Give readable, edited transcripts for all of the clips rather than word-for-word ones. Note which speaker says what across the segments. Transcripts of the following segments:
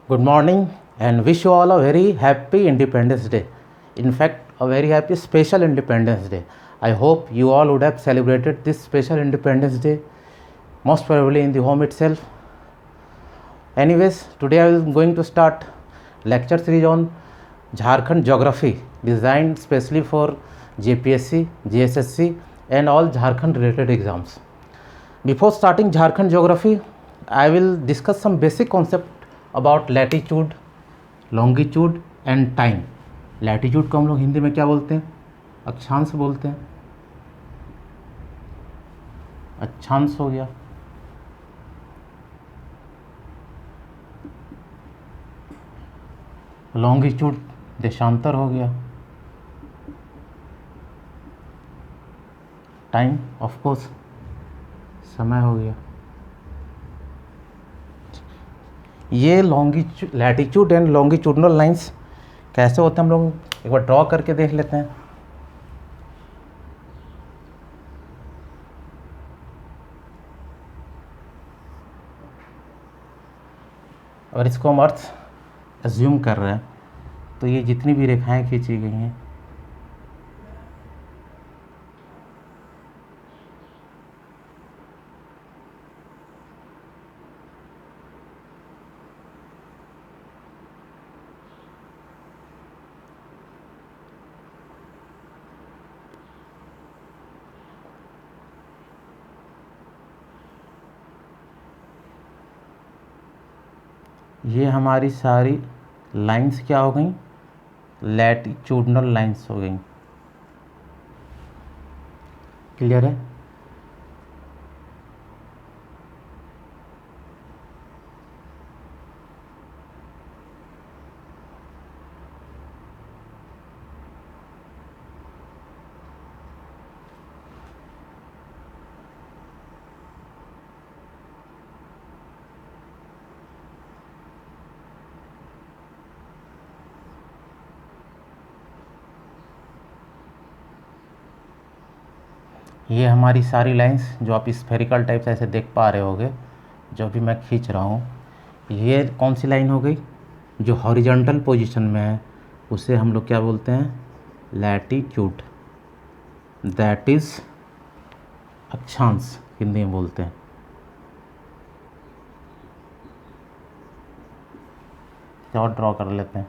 Speaker 1: Good morning and wish you all a very happy Independence Day. In fact, a very happy special Independence Day. I hope you all would have celebrated this special Independence Day, most probably in the home itself. Anyways, today I am going to start lecture series on Jharkhand geography, designed specially for JPSC, GSSC and all Jharkhand related exams. Before starting Jharkhand geography, I will discuss some basic concept about latitude, longitude and time. Latitude को हम लोग हिंदी में क्या बोलते हैं? अक्षांश बोलते हैं. अक्षांश हो गया. लॉन्गिट्यूड देशांतर हो गया. टाइम ऑफ कोर्स समय हो गया. ये लैटिट्यूड एंड लॉन्गिट्यूडनल लाइंस कैसे होते हैं हम लोग एक बार ड्रॉ करके देख लेते हैं. अगर इसको हम अर्थ एज्यूम कर रहे हैं तो ये जितनी भी रेखाएं खींची गई हैं ये हमारी सारी लाइंस क्या हो गई? लैटिट्यूडनल लाइंस हो गई. क्लियर है? ये हमारी सारी लाइंस जो आप स्फेरिकल टाइप से ऐसे देख पा रहे होगे, जो भी मैं खींच रहा हूँ, ये कौन सी लाइन हो गई? जो हॉरिजॉन्टल पोजीशन में है उसे हम लोग क्या बोलते हैं? लैटिट्यूड. दैट इज़ अक्षांश हिंदी में बोलते हैं. और ड्रॉ कर लेते हैं.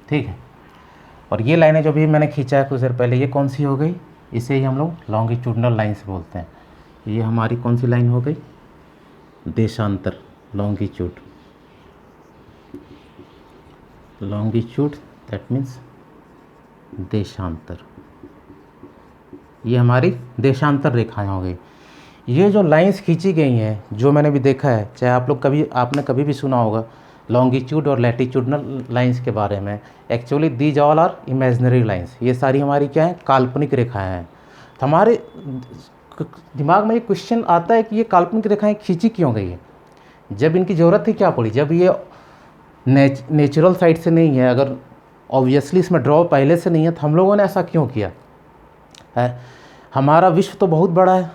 Speaker 1: ठीक है. और ये लाइनें जो भी मैंने खींचा है कुछ देर पहले, ये कौन सी हो गई? इसे ही हम लोग लॉन्गिट्यूडनल लाइंस बोलते हैं. ये हमारी कौन सी लाइन हो गई? देशांतर. लॉन्गिट्यूड. लॉन्गिट्यूड दैट मीन्स देशांतर. ये हमारी देशांतर रेखाएं हो गई. ये जो लाइंस खींची गई हैं, जो मैंने भी देखा है, चाहे आपने कभी भी सुना होगा लॉन्गिट्यूड और लैटिट्यूडनल लाइंस के बारे में, actually these all are imaginary lines. ये सारी हमारी क्या है? काल्पनिक रेखाएं हैं. तो हमारे दिमाग में ये क्वेश्चन आता है कि ये काल्पनिक रेखाएं खींची क्यों गई है? जब इनकी ज़रूरत ही क्या पड़ी? जब ये नेचुरल साइड से नहीं है, अगर ऑब्वियसली इसमें ड्रॉ पहले से नहीं है, तो हम लोगों ने ऐसा क्यों किया है? हमारा विश्व तो बहुत बड़ा है,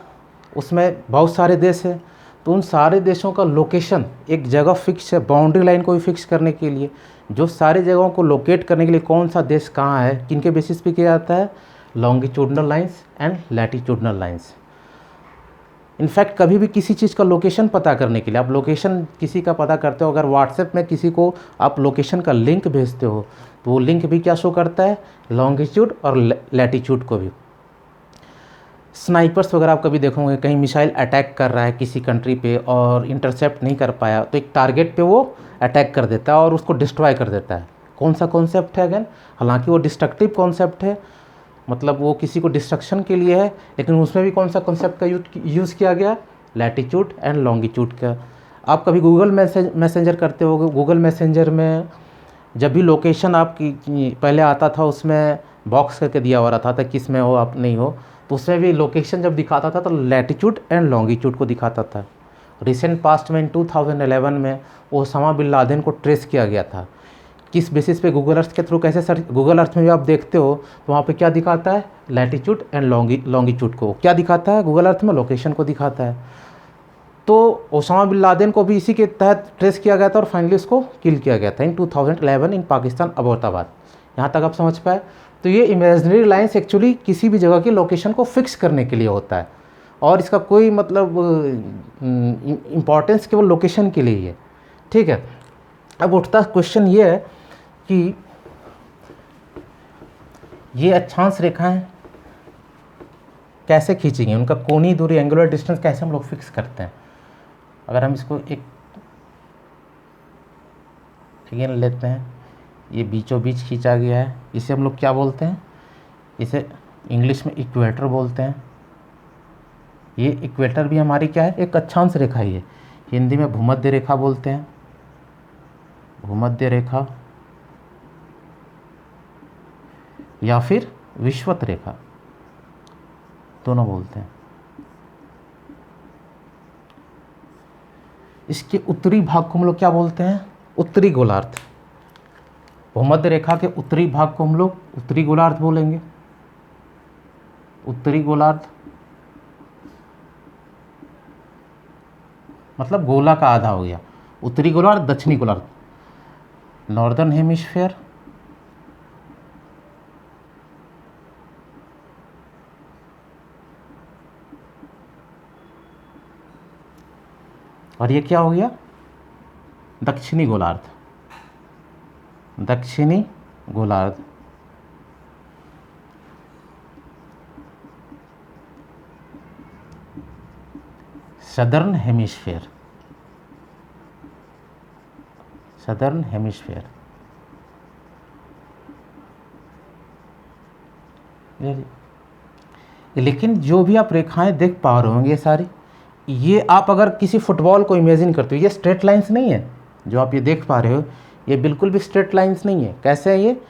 Speaker 1: उसमें बहुत सारे देश हैं, तो उन सारे देशों का लोकेशन एक जगह फिक्स है. बाउंड्री लाइन को भी फिक्स करने के लिए, जो सारे जगहों को लोकेट करने के लिए कौन सा देश कहाँ है, किनके बेसिस पे किया जाता है? Longitudinal lines and latitudinal lines. In fact कभी भी किसी चीज़ का लोकेशन पता करने के लिए, आप लोकेशन किसी का पता करते हो, अगर व्हाट्सएप में किसी को आप लोकेशन का लिंक भेजते हो, तो वो लिंक भी क्या शो करता है? लॉन्गिट्यूड और लैटिट्यूड को भी. स्नाइपर्स वगैरह आप कभी देखोगे, कहीं मिसाइल अटैक कर रहा है किसी कंट्री पे और इंटरसेप्ट नहीं कर पाया, तो एक टारगेट पे वो अटैक कर देता है और उसको डिस्ट्रॉय कर देता है. कौन सा कॉन्सेप्ट है? अगेन, हालांकि वो डिस्ट्रक्टिव कॉन्सेप्ट है, मतलब वो किसी को डिस्ट्रक्शन के लिए है, लेकिन उसमें भी कौन सा कॉन्सेप्ट का यूज़ किया गया? लैटिट्यूड एंड लॉन्गिट्यूड का. आप कभी गूगल मैसेंजर करते हो, गूगल मैसेंजर में जब भी लोकेशन आपकी पहले आता था, उसमें बॉक्स करके दिया हुआ रहता था किस में हो आप नहीं हो, तो उसमें भी लोकेशन जब दिखाता था तो लैटिट्यूड एंड लॉन्गिट्यूड को दिखाता था. रिसेंट पास्ट में 2011 में ओसामा बिन लादेन को ट्रेस किया गया था. किस बेसिस पे? गूगल अर्थ के थ्रू. कैसे सर्च? गूगल अर्थ में भी आप देखते हो तो वहाँ पे क्या दिखाता है? लैटिट्यूड एंड लॉन्गिट्यूड को क्या दिखाता है? गूगल अर्थ में लोकेशन को दिखाता है. तो ओसामा बिन लादेन को भी इसी के तहत ट्रेस किया गया था और फाइनली उसको किल किया गया था इन 2011 इन पाकिस्तान अबोटाबाद। यहाँ तक आप समझ पाए। तो ये इमेजिनरी लाइन्स एक्चुअली किसी भी जगह की लोकेशन को फिक्स करने के लिए होता है और इसका कोई मतलब इम्पॉर्टेंस केवल लोकेशन के लिए ही है। ठीक है, अब उठता क्वेश्चन ये है कि ये अक्षांश रेखाएं कैसे खींचेंगे, उनका कोणीय दूरी एंगुलर डिस्टेंस कैसे हम लोग फिक्स करते हैं। अगर हम इसको एक अगेन लेते हैं, ये बीचों बीच खींचा गया है, इसे हम लोग क्या बोलते हैं, इसे इंग्लिश में इक्वेटर बोलते हैं। ये इक्वेटर भी हमारी क्या है, एक अक्षांश रेखा ही है। हिंदी में भूमध्य रेखा बोलते हैं, भूमध्य रेखा या फिर विषुवत रेखा, दोनों बोलते हैं। इसके उत्तरी भाग को हम लोग क्या बोलते हैं, उत्तरी गोलार्ध। भूमध्य रेखा के उत्तरी भाग को हम लोग उत्तरी गोलार्ध बोलेंगे, उत्तरी गोलार्ध मतलब गोला का आधा हो गया। उत्तरी गोलार्ध, दक्षिणी गोलार्ध, नॉर्दर्न हेमिस्फीयर, और ये क्या हो गया, दक्षिणी गोलार्ध, दक्षिणी गोलार्ध। Southern hemisphere, southern hemisphere. लेकिन जो भी आप रेखाएं देख पा रहे होंगे ये सारी, ये आप अगर किसी फुटबॉल को इमेजिन करते हो, ये स्ट्रेट लाइंस नहीं है। जो आप ये देख पा रहे हो ये बिल्कुल भी स्ट्रेट लाइंस नहीं है। कैसे है ये,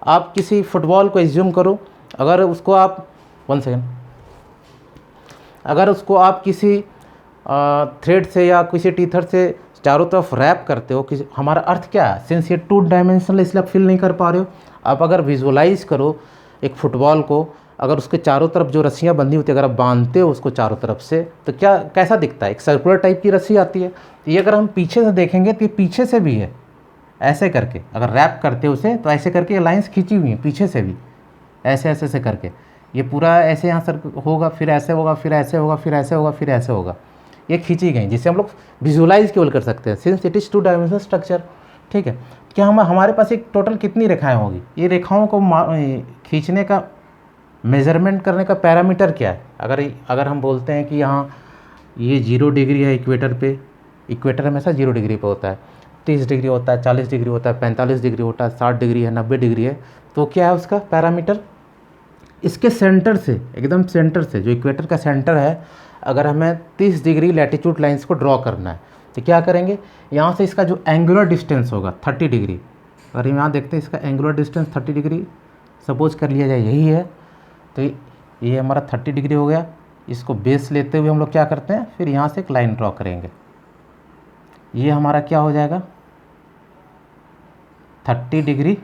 Speaker 1: आप किसी फुटबॉल को एज्यूम करो, अगर उसको आप अगर उसको आप किसी थ्रेड से या किसी टीथर से चारों तरफ रैप करते हो, किसी, हमारा अर्थ क्या है, सिंस ये 2 डायमेंशनल इसलिए आप फील नहीं कर पा रहे हो। आप अगर विजुअलाइज करो एक फुटबॉल को, अगर उसके चारों तरफ जो रस्सियाँ बंधी होती है अगर आप बांधते हो उसको चारों तरफ से, तो क्या कैसा दिखता है, एक सर्कुलर टाइप की रस्सी आती है। तो ये अगर हम पीछे से देखेंगे तो ये पीछे से भी है, ऐसे करके अगर रैप करते हो उसे तो ऐसे करके ये लाइंस खींची हुई हैं पीछे से भी, ऐसे ऐसे से करके ये पूरा ऐसे यहाँ सर होगा, फिर ऐसे होगा, फिर ऐसे होगा, फिर ऐसे होगा, फिर ऐसे होगा, ये खींची गई, जिसे हम लोग विजुअलाइज केवल कर सकते हैं since it is 2 dimensional structure. ठीक है, क्या हमारे पास एक टोटल कितनी रेखाएं होगी, ये रेखाओं को खींचने का मेज़रमेंट करने का पैरामीटर क्या है। अगर हम बोलते हैं कि यहाँ ये 0 डिग्री है इक्वेटर पे, इक्वेटर हमेशा 0 डिग्री पे होता है, 30 डिग्री होता है, 40 डिग्री होता है, 45 डिग्री होता है, 60 डिग्री है, 90 डिग्री है, तो क्या है उसका पैरामीटर, इसके सेंटर से, एकदम सेंटर से, जो इक्वेटर का सेंटर है, अगर हमें 30 डिग्री लैटिट्यूड लाइंस को ड्रॉ करना है तो क्या करेंगे, यहाँ से इसका जो एंगुलर डिस्टेंस होगा 30 डिग्री, अगर यहाँ देखते हैं इसका एंगुलर डिस्टेंस 30 डिग्री सपोज कर लिया जाए यही है, तो ये हमारा 30 डिग्री हो गया। इसको बेस लेते हुए हम लोग क्या करते हैं, फिर यहाँ से एक लाइन ड्रॉ करेंगे, ये हमारा क्या हो जाएगा 30 डिग्री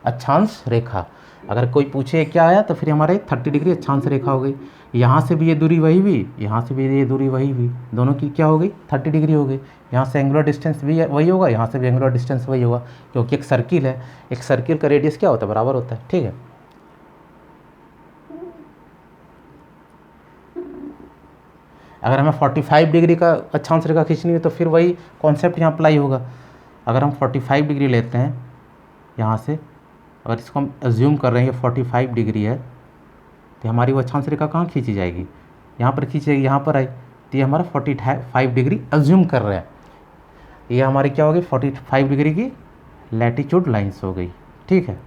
Speaker 1: अक्षांश रेखा। अगर कोई पूछे क्या आया तो फिर हमारे 30 डिग्री अक्षांश रेखा हो गई। यहाँ से भी ये दूरी वही हुई, यहाँ से भी ये दूरी वही हुई, दोनों की क्या हो गई 30 डिग्री हो गई। यहाँ से एंगुलर डिस्टेंस भी वही होगा, यहाँ से भी एंगुलर डिस्टेंस वही होगा, क्योंकि एक सर्किल है, एक सर्किल का रेडियस क्या होता है, बराबर होता है। ठीक है, अगर हमें 45 डिग्री का अक्षांश रेखा खींचनी है तो फिर वही कॉन्सेप्ट यहाँ अप्लाई होगा। अगर हम 45 डिग्री लेते हैं यहाँ से, अगर इसको हम एज्यूम कर रहे हैं 45 डिग्री है, तो हमारी वो अक्षांश रेखा कहाँ खींची जाएगी, यहाँ पर खींची जाएगी, यहाँ पर आई, तो ये हमारा 45 डिग्री एज्यूम कर रहे हैं, ये हमारी क्या होगी 45 डिग्री की लैटिट्यूड लाइंस हो गई। ठीक है,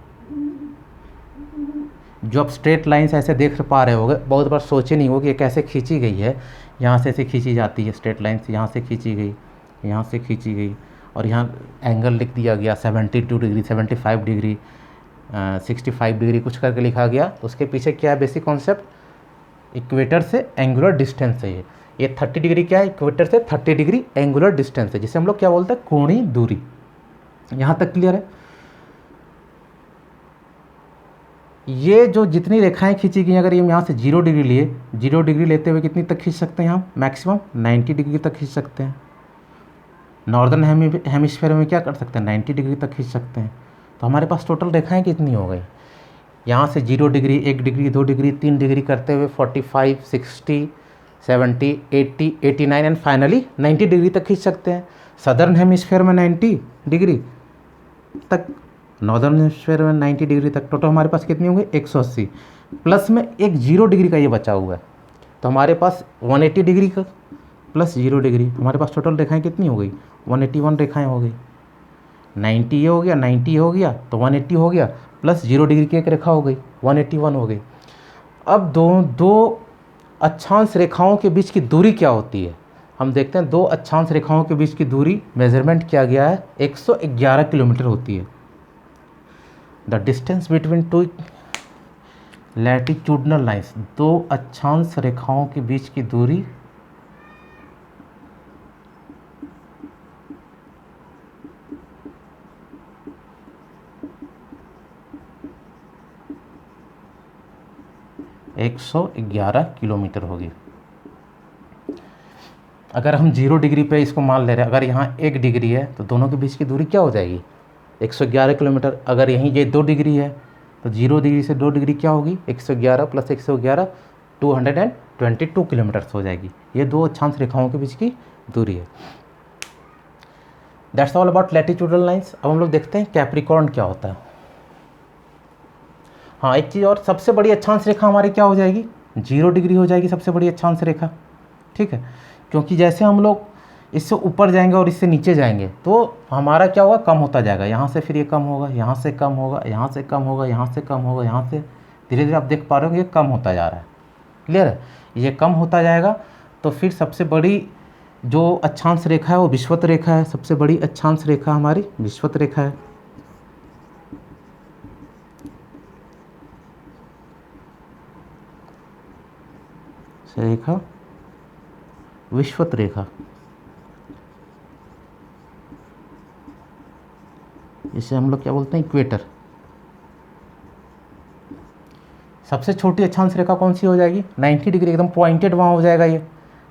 Speaker 1: जो आप स्ट्रेट लाइंस ऐसे देख पा रहे होगे, बहुत बार सोचे नहीं हो कि ये कैसे खींची गई है, यहाँ से ऐसे खींची जाती है स्ट्रेट लाइंस, यहाँ से खींची गई, यहाँ से खींची गई, और यहाँ एंगल लिख दिया गया 72 डिग्री, 75 डिग्री, 65 डिग्री कुछ करके लिखा गया। तो उसके पीछे क्या है बेसिक कॉन्सेप्ट, इक्वेटर से एंगुलर डिस्टेंस है। ये 30 डिग्री क्या है, इक्वेटर से 30 डिग्री एंगुलर डिस्टेंस है, जिसे हम लोग क्या बोलते हैं कोणीय दूरी। यहाँ तक क्लियर है। ये जो जितनी रेखाएं खींची गई, अगर ये यहाँ से 0 डिग्री लिए, 0 डिग्री लेते हुए कितनी तक खींच सकते हैं हम? मैक्सिमम 90 डिग्री तक खींच सकते हैं। नॉर्दर्न हेमिस्फीयर में क्या कर सकते हैं? 90 डिग्री तक खींच सकते हैं। तो हमारे पास टोटल रेखाएं कितनी हो गई? यहाँ से 0 डिग्री, 1 डिग्री, 2 डिग्री, 3 डिग्री करते हुए 45, 60, 70, 80, 89 एंड फाइनली 90 डिग्री तक खींच सकते हैं। सदर्न हेमिस्फीयर में 90 डिग्री तक, नॉर्दर्न हेमिस्फीयर में 90 डिग्री तक। टोटल हमारे पास कितनी होंगे? 180 प्लस में एक 0 डिग्री का ये बचा हुआ है, तो हमारे पास 180 डिग्री का प्लस 0 डिग्री, हमारे पास टोटल रेखाएं कितनी हो गई? 181 रेखाएं हो गई। 90 ये हो गया, 90 हो गया तो 180 हो गया, प्लस 0 डिग्री की एक रेखा हो गई, 181 हो गई। अब दो अक्षांश रेखाओं के बीच की दूरी क्या होती है? हम देखते हैं, दो अक्षांश रेखाओं के बीच की दूरी मेजरमेंट किया गया है, 111 किलोमीटर होती है। The distance between two latitudinal lines, दो अक्षांश रेखाओं के बीच की दूरी 111 किलोमीटर होगी। अगर हम 0 डिग्री पे इसको मान ले रहे हैं, अगर यहाँ 1 डिग्री है तो दोनों के बीच की दूरी क्या हो जाएगी? 111 किलोमीटर। अगर यहीं ये 2 डिग्री है तो 0 डिग्री से 2 डिग्री क्या होगी? 111 प्लस 111 222 किलोमीटर्स हो जाएगी। ये दो अक्षांश रेखाओं के बीच की दूरी है। That's all about latitudinal lines. अब हम लोग देखते हैं कैप्रिकॉर्न क्या होता है। हाँ, एक चीज़ और, सबसे बड़ी अक्षांश रेखा हमारी क्या हो जाएगी? 0 डिग्री हो जाएगी सबसे बड़ी अक्षांश रेखा, ठीक है। क्योंकि जैसे हम लोग इससे ऊपर जाएंगे और इससे नीचे जाएंगे तो हमारा क्या होगा? कम होता जाएगा। यहाँ से फिर ये कम होगा, यहाँ से कम होगा, यहाँ से कम होगा, यहाँ से कम होगा, यहाँ से धीरे धीरे आप देख पा रहे हो ये कम होता जा रहा है। क्लियर है? ये कम होता जाएगा तो फिर सबसे बड़ी जो अक्षांश रेखा है वो विषुवत रेखा है। सबसे बड़ी अक्षांश रेखा हमारी विषुवत रेखा है। रेखा विषुवत रेखा, इसे हम लोग क्या बोलते हैं? इक्वेटर। सबसे छोटी अक्षांश रेखा कौन सी हो जाएगी? 90 डिग्री, एकदम पॉइंटेड वहाँ हो जाएगा। ये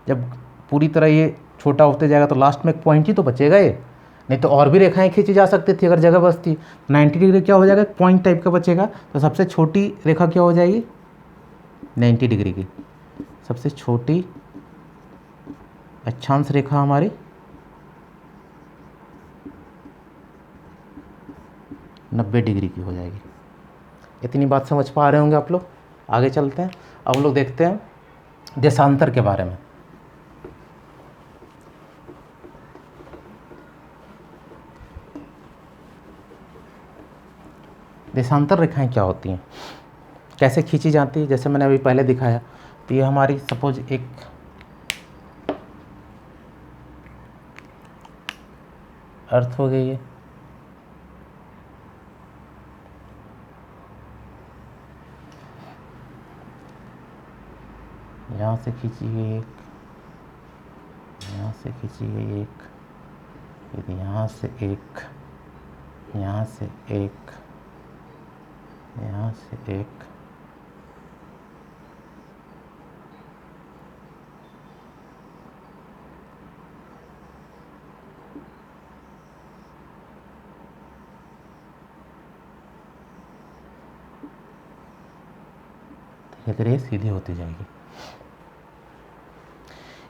Speaker 1: जब पूरी तरह ये छोटा होते जाएगा तो लास्ट में एक पॉइंट ही तो बचेगा ये, नहीं तो और भी रेखाएं खींची जा सकती थी अगर जगह बचती। 90 डिग्री क्या हो जाएगा? पॉइंट टाइप का बचेगा। तो सबसे छोटी रेखा क्या हो जाएगी? 90 डिग्री की सबसे छोटी अक्षांश रेखा हमारी 90 डिग्री की हो जाएगी। इतनी बात समझ पा रहे होंगे आप लोग। आगे चलते हैं। अब हम लोग देखते हैं देशांतर के बारे में। देशांतर रेखाएं क्या होती हैं, कैसे खींची जाती है? जैसे मैंने अभी पहले दिखाया, तो ये हमारी सपोज एक अर्थ हो गई है, यहाँ से खींची गई एक, यहाँ से खींची गई एक, फिर यहाँ से एक, यहाँ से एक, यहाँ से एक, धीरे धीरे सीधी होती जाएगी।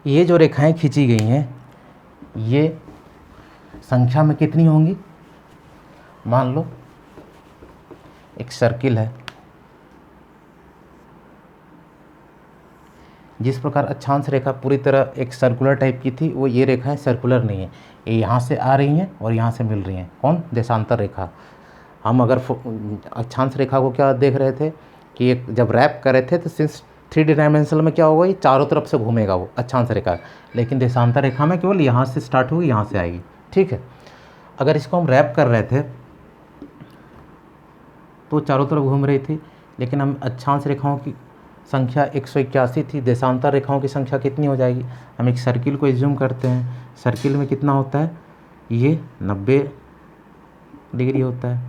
Speaker 1: ये जो रेखाएं खींची गई हैं ये संख्या में कितनी होंगी? मान लो एक सर्किल है, जिस प्रकार अक्षांश रेखा पूरी तरह एक सर्कुलर टाइप की थी, वो ये रेखाएं सर्कुलर नहीं है। ये यहाँ से आ रही हैं और यहाँ से मिल रही हैं। कौन? देशांतर रेखा। हम अगर अक्षांश रेखा को क्या देख रहे थे कि एक जब रैप कर रहे थे तो सिंस 3D डायमेंशनल में क्या होगा? ये चारों तरफ से घूमेगा वो अक्षांश रेखा। लेकिन देशांतर रेखा में केवल यहाँ से स्टार्ट होगी, यहाँ से आएगी, ठीक है। अगर इसको हम रैप कर रहे थे तो चारों तरफ घूम रही थी, लेकिन हम अक्षांश रेखाओं की संख्या 181 थी, देशांतर रेखाओं की संख्या कितनी हो जाएगी? हम एक सर्किल को एज्यूम करते हैं। सर्किल में कितना होता है? ये 90 डिग्री होता है,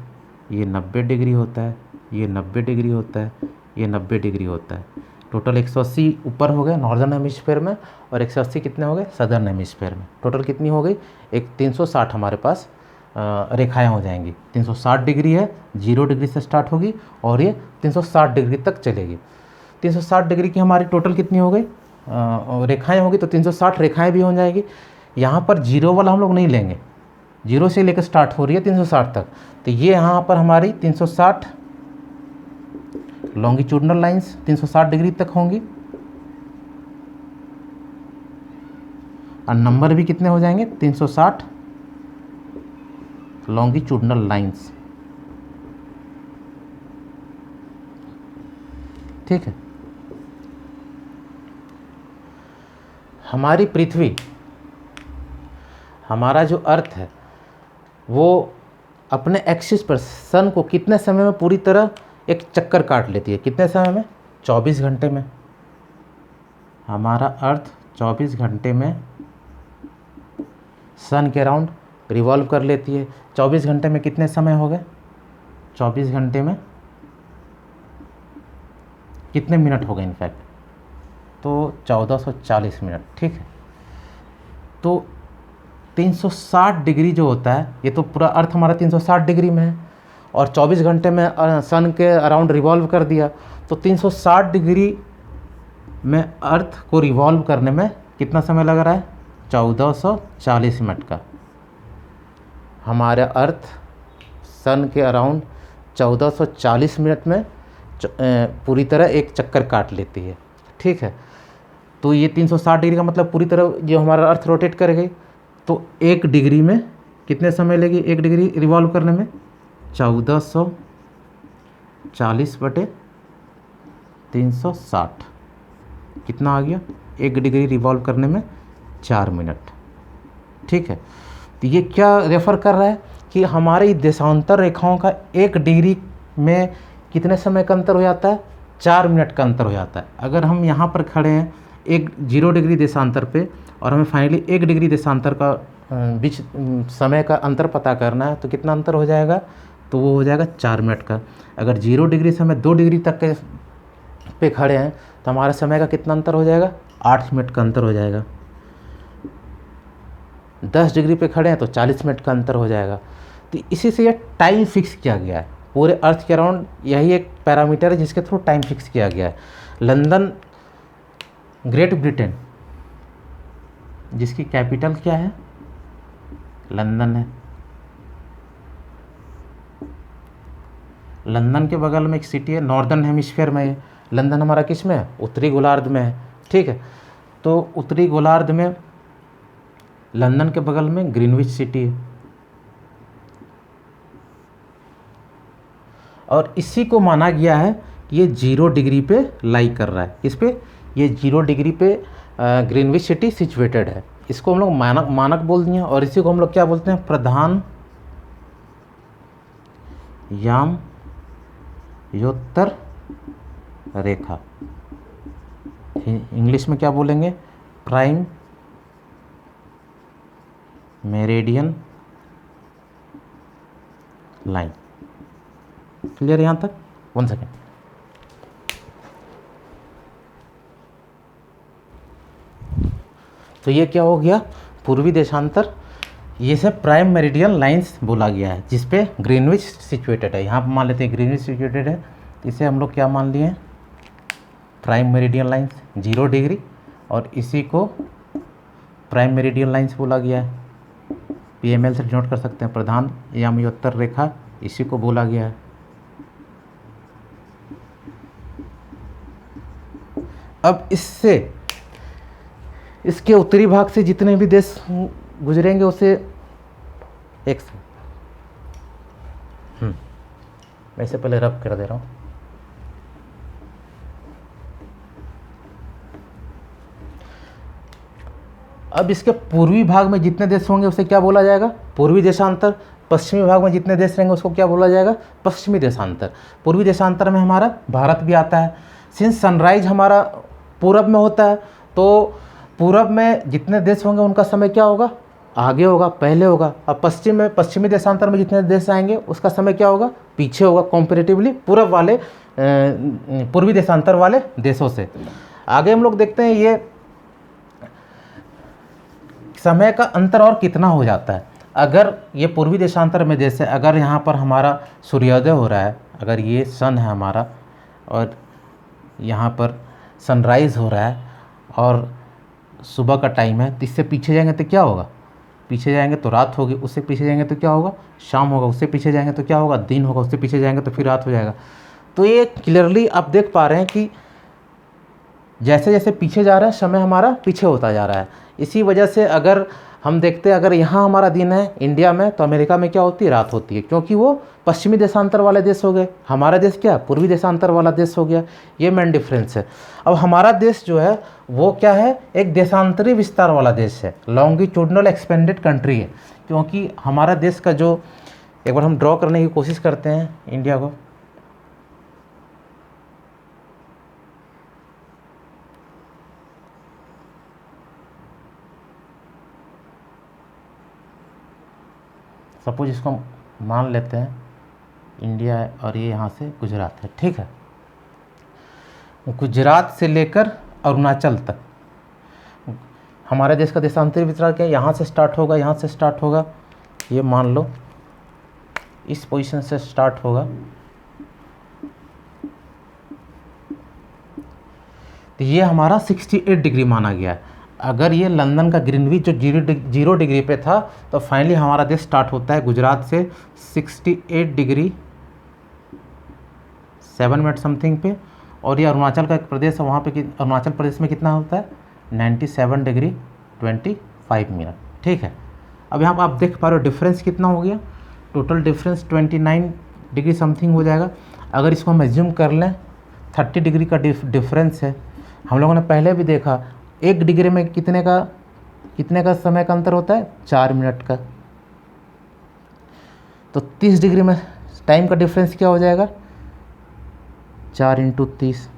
Speaker 1: ये 90 डिग्री होता है, ये 90 डिग्री होता है, ये 90 डिग्री होता है। टोटल 180 ऊपर हो गए नॉर्दर्न हेमिस्फेयर में, और 180 कितने हो गए सदर्न हेमिस्फेयर में। टोटल कितनी हो गई, एक 360 हमारे पास रेखाएं हो जाएंगी। 360 डिग्री है, 0 डिग्री से स्टार्ट होगी और ये 360 डिग्री तक चलेगी। 360 डिग्री की हमारी टोटल कितनी हो गई रेखाएं होगी, तो 360 रेखाएं भी हो जाएगी। यहाँ पर 0 वाला हम लोग नहीं लेंगे, 0 से लेकर स्टार्ट हो रही है 360 तक, तो ये यहाँ पर हमारी 360 लॉन्गिट्यूडनल लाइंस 360 डिग्री तक होंगी, और नंबर भी कितने हो जाएंगे 360 लॉन्गिट्यूडनल लाइंस। ठीक है। हमारी पृथ्वी, हमारा जो अर्थ है, वो अपने एक्सिस पर सन को कितने समय में पूरी तरह एक चक्कर काट लेती है, कितने समय में 24 घंटे में। हमारा अर्थ 24 घंटे में सन के अराउंड रिवॉल्व कर लेती है। 24 घंटे में कितने समय हो गए, 24 घंटे में कितने मिनट हो गए इनफैक्ट, तो 1440 मिनट। ठीक है। तो 360 डिग्री जो होता है, ये तो पूरा अर्थ हमारा 360 डिग्री में है, और 24 घंटे में सन के अराउंड रिवॉल्व कर दिया, तो 360 डिग्री में अर्थ को रिवॉल्व करने में कितना समय लग रहा है, 1440 मिनट का। हमारा अर्थ सन के अराउंड 1440 मिनट में पूरी तरह एक चक्कर काट लेती है। ठीक है। तो ये 360 डिग्री का मतलब पूरी तरह जो हमारा अर्थ रोटेट कर गई, तो 1 डिग्री में कितने समय लेगी 1 डिग्री रिवॉल्व करने में, 1440/360 कितना आ गया, 1 डिग्री रिवॉल्व करने में 4 मिनट। ठीक है। तो ये क्या रेफ़र कर रहा है कि हमारी देशांतर रेखाओं का 1 डिग्री में कितने समय का अंतर हो जाता है, 4 मिनट का अंतर हो जाता है। अगर हम यहाँ पर खड़े हैं 0 डिग्री देशांतर पे, और हमें फाइनली 1 डिग्री देशांतर का बीच समय का अंतर पता करना है, तो कितना अंतर हो जाएगा, तो वो हो जाएगा 4 मिनट का। अगर 0 डिग्री से हमें 2 डिग्री तक के पे खड़े हैं, तो हमारे समय का कितना अंतर हो जाएगा, 8 मिनट का अंतर हो जाएगा। 10 डिग्री पे खड़े हैं तो 40 मिनट का अंतर हो जाएगा। तो इसी से यह टाइम फिक्स किया गया है पूरे अर्थ के अराउंड। यही एक पैरामीटर है जिसके थ्रू टाइम फिक्स किया गया है। लंदन, ग्रेट ब्रिटेन, जिसकी कैपिटल क्या है, लंदन है। लंदन के बगल में एक सिटी है, नॉर्दर्न हेमिस्फीयर में है। लंदन हमारा किस में है, उत्तरी गोलार्ध में है। ठीक है। तो उत्तरी गोलार्ध में लंदन के बगल में ग्रीनविच सिटी है, और इसी को माना गया है कि ये 0 डिग्री पे लाई कर रहा है। किस पे, ये 0 डिग्री पे ग्रीनविच सिटी सिचुएटेड है। इसको हम लोग मानक बोल दिए, और इसी को हम लोग क्या बोलते हैं, प्रधान यामयोत्तर रेखा। इंग्लिश में क्या बोलेंगे, प्राइम मेरिडियन लाइन। क्लियर यहाँ तक, 1 सेकेंड। तो ये क्या हो गया, पूर्वी देशांतर, ये से प्राइम मेरिडियन लाइंस बोला गया है, जिस पे ग्रीनविच सिचुएटेड है। यहाँ पर मान लेते हैं ग्रीनविच सिचुएटेड है, तो इसे हम लोग क्या मान लिए, प्राइम मेरिडियन लाइंस 0 डिग्री, और इसी को प्राइम मेरिडियन लाइंस बोला गया है। PML से डिनोट कर सकते हैं, प्रधान यामयोत्तर रेखा, इसी को बोला गया है। अब इससे, इसके उत्तरी भाग से जितने भी देश गुजरेंगे उसे एक मैं इसे पहले रब कर दे रहा हूँ। अब इसके पूर्वी भाग में जितने देश होंगे उसे क्या बोला जाएगा, पूर्वी देशांतर। पश्चिमी भाग में जितने देश रहेंगे उसको क्या बोला जाएगा, पश्चिमी देशांतर। पूर्वी देशांतर में हमारा भारत भी आता है। सिंस सनराइज हमारा पूरब में होता है, तो पूरब में जितने देश होंगे उनका समय क्या होगा, आगे होगा, पहले होगा। अब पश्चिमी देशांतर में जितने देश आएंगे उसका समय क्या होगा, पीछे होगा कंपैरेटिवली पूर्व वाले पूर्वी देशांतर वाले देशों से। आगे हम लोग देखते हैं ये समय का अंतर और कितना हो जाता है। अगर ये पूर्वी देशांतर में देश है, अगर यहाँ पर हमारा सूर्योदय हो रहा है, अगर ये सन है हमारा और यहाँ पर सनराइज़ हो रहा है और सुबह का टाइम है, तो इससे पीछे जाएंगे तो क्या होगा, पीछे जाएंगे तो रात होगी, उससे पीछे जाएंगे तो क्या होगा, शाम होगा, उससे पीछे जाएंगे तो क्या होगा, दिन होगा, उससे पीछे जाएंगे तो फिर रात हो जाएगा। तो ये क्लियरली आप देख पा रहे हैं कि जैसे जैसे पीछे जा रहा है समय हमारा पीछे होता जा रहा है। इसी वजह से अगर हम देखते हैं, अगर यहाँ हमारा दिन है इंडिया में, तो अमेरिका में क्या होती है, रात होती है, क्योंकि वो पश्चिमी देशांतर वाले देश हो गए, हमारा देश क्या पूर्वी देशांतर वाला देश हो गया। ये मेन डिफरेंस है। अब हमारा देश जो है वो क्या है, एक देशांतरी विस्तार वाला देश है, लॉन्गिट्यूडनल एक्सपेंडेड कंट्री है, क्योंकि हमारा देश का जो, एक बार हम ड्रॉ करने की कोशिश करते हैं इंडिया को। सपोज इसको मान लेते हैं इंडिया है और ये यहाँ से गुजरात है, ठीक है। गुजरात से लेकर अरुणाचल तक हमारे देश का देशांतरी विस्तार क्या, यहाँ से स्टार्ट होगा, यहाँ से स्टार्ट होगा, ये मान लो इस पोजीशन से स्टार्ट होगा, तो ये हमारा 68 डिग्री माना गया है। अगर ये लंदन का ग्रीनविच जो 0 डिग्री पे था, तो फाइनली हमारा देश स्टार्ट होता है गुजरात से 68 डिग्री 7 मिनट समथिंग पे, और ये अरुणाचल का एक प्रदेश है, वहाँ पे अरुणाचल प्रदेश में कितना होता है 97 डिग्री 25 मिनट, ठीक है। अब यहाँ पर आप देख पा रहे हो डिफरेंस कितना हो गया, टोटल डिफरेंस 29 डिग्री समथिंग हो जाएगा। अगर इसको हम एज्यूम कर लें 30 डिग्री का डिफरेंस है, हम लोगों ने पहले भी देखा 1 डिग्री में कितने का समय का अंतर होता है, 4 मिनट का। तो 30 डिग्री में टाइम का डिफरेंस क्या हो जाएगा, 4 × 30,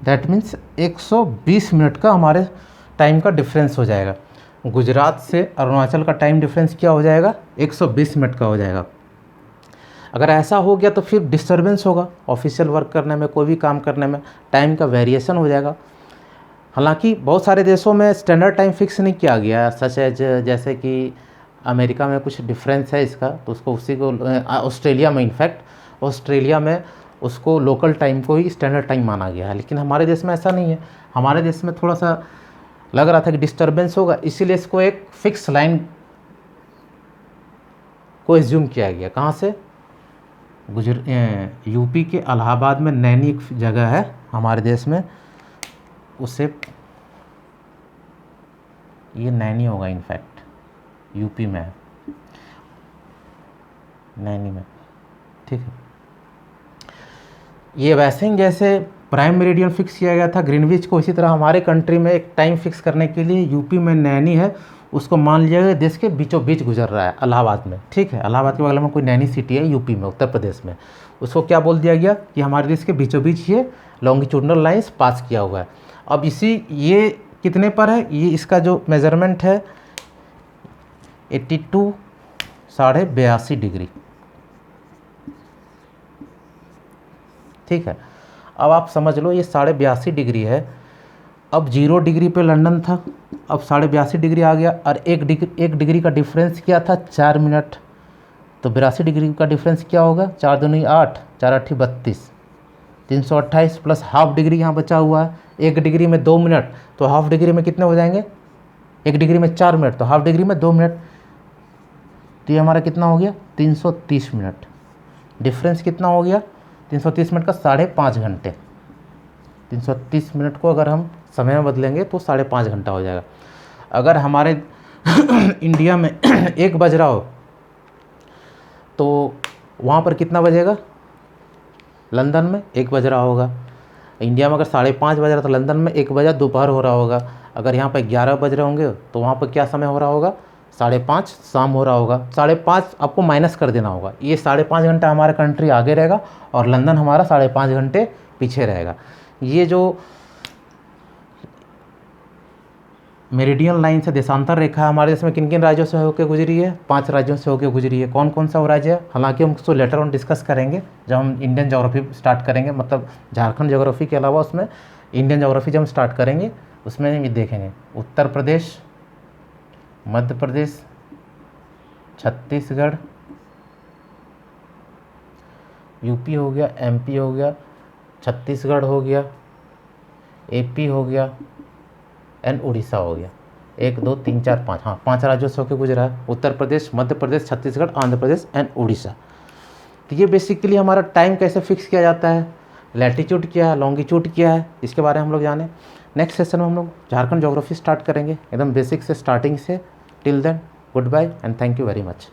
Speaker 1: दैट मीन्स 120 मिनट का हमारे टाइम का डिफरेंस हो जाएगा। गुजरात से अरुणाचल का टाइम डिफरेंस क्या हो जाएगा, 120 मिनट का हो जाएगा। अगर ऐसा हो गया तो फिर डिस्टर्बेंस होगा ऑफिशियल वर्क करने में, कोई भी काम करने में टाइम का वेरिएशन हो जाएगा। हालांकि बहुत सारे देशों में स्टैंडर्ड टाइम फिक्स नहीं किया गया, सच एज जैसे कि अमेरिका में कुछ डिफरेंस है इसका, तो उसको उसी को ऑस्ट्रेलिया में, इनफैक्ट ऑस्ट्रेलिया में उसको लोकल टाइम को ही स्टैंडर्ड टाइम माना गया है। लेकिन हमारे देश में ऐसा नहीं है, हमारे देश में थोड़ा सा लग रहा था कि डिस्टर्बेंस होगा, इसीलिए इसको एक फिक्स लाइन को एज्यूम किया गया। कहाँ से, यूपी के इलाहाबाद में नैनी एक जगह है हमारे देश में, उसे ये नैनी होगा, इनफैक्ट यूपी में है, नैनी में, ठीक है। ये वैसे ही जैसे प्राइम मेरिडियन फिक्स किया गया था ग्रीनविच को, इसी तरह हमारे कंट्री में एक टाइम फिक्स करने के लिए यूपी में नैनी है, उसको मान लिया गया देश के बीचों बीच गुजर रहा है इलाहाबाद में, ठीक है। इलाहाबाद के बगल में कोई नैनी सिटी है यूपी में, उत्तर प्रदेश में, उसको क्या बोल दिया गया कि हमारे देश के बीचों बीच ये लॉन्गिट्यूडनल लाइंस पास किया हुआ है। अब ये कितने पर है, ये इसका जो मेज़रमेंट है 82 82.5 डिग्री, ठीक है। अब आप समझ लो ये 82.5 डिग्री है। अब 0 डिग्री पे लंदन था, अब 82.5 डिग्री आ गया, और 1 डिग्री का डिफरेंस क्या था, 4 मिनट, तो 82 डिग्री का डिफरेंस क्या होगा, 4 दूनी 8, 4 8 32, 328 प्लस हाफ डिग्री यहाँ बचा हुआ है। 1 डिग्री में 2 मिनट, तो हाफ डिग्री में कितने हो जाएंगे, 1 डिग्री में 4 मिनट, तो हाफ डिग्री में 2 मिनट, तो ये हमारा कितना हो गया 330 मिनट। डिफरेंस कितना हो गया 330 मिनट का 5.5 घंटे। 330 मिनट को अगर हम समय में बदलेंगे तो 5.5 घंटा हो जाएगा। अगर हमारे इंडिया में 1 बज रहा हो तो वहाँ पर कितना बजेगा, लंदन में 1 बज रहा होगा। इंडिया में अगर 5:30 बज रहा तो लंदन में 1 बजा दोपहर हो रहा होगा। अगर यहाँ पर 11 बज रहे होंगे तो वहाँ पर क्या समय हो रहा होगा, 5:30 शाम हो रहा होगा। 5:30 आपको माइनस कर देना होगा, ये 5.5 घंटा हमारा कंट्री आगे रहेगा और लंदन हमारा 5.5 घंटे पीछे रहेगा। ये जो मेरिडियन लाइन से देशांतर रेखा हमारे देश में किन किन राज्यों से होकर गुजरी है? 5 राज्यों से होकर गुजरी है। कौन कौन सा वो राज्य है? हालांकि हम उसको लेटर ऑन डिस्कस करेंगे जब हम इंडियन ज्योग्राफी स्टार्ट करेंगे, मतलब झारखंड ज्योग्राफी के अलावा उसमें इंडियन ज्योग्राफी जब हम स्टार्ट करेंगे उसमें ये देखेंगे। उत्तर प्रदेश, मध्य प्रदेश, छत्तीसगढ़, यूपी हो गया, एमपी हो गया, छत्तीसगढ़ हो गया, एपी हो गया एंड उड़ीसा हो गया। 1 2 3 4 5, हाँ 5 राज्यों से होकर गुजरा है। उत्तर प्रदेश, मध्य प्रदेश, छत्तीसगढ़, आंध्र प्रदेश एंड उड़ीसा। तो ये बेसिकली हमारा टाइम कैसे फिक्स किया जाता है, लैटिट्यूड क्या है, लॉन्गिट्यूड क्या है, इसके बारे में हम लोग जाने। नेक्स्ट सेशन में हम लोग झारखंड ज्योग्राफी स्टार्ट करेंगे एकदम बेसिक से, स्टार्टिंग से। Till then goodbye and thank you very much.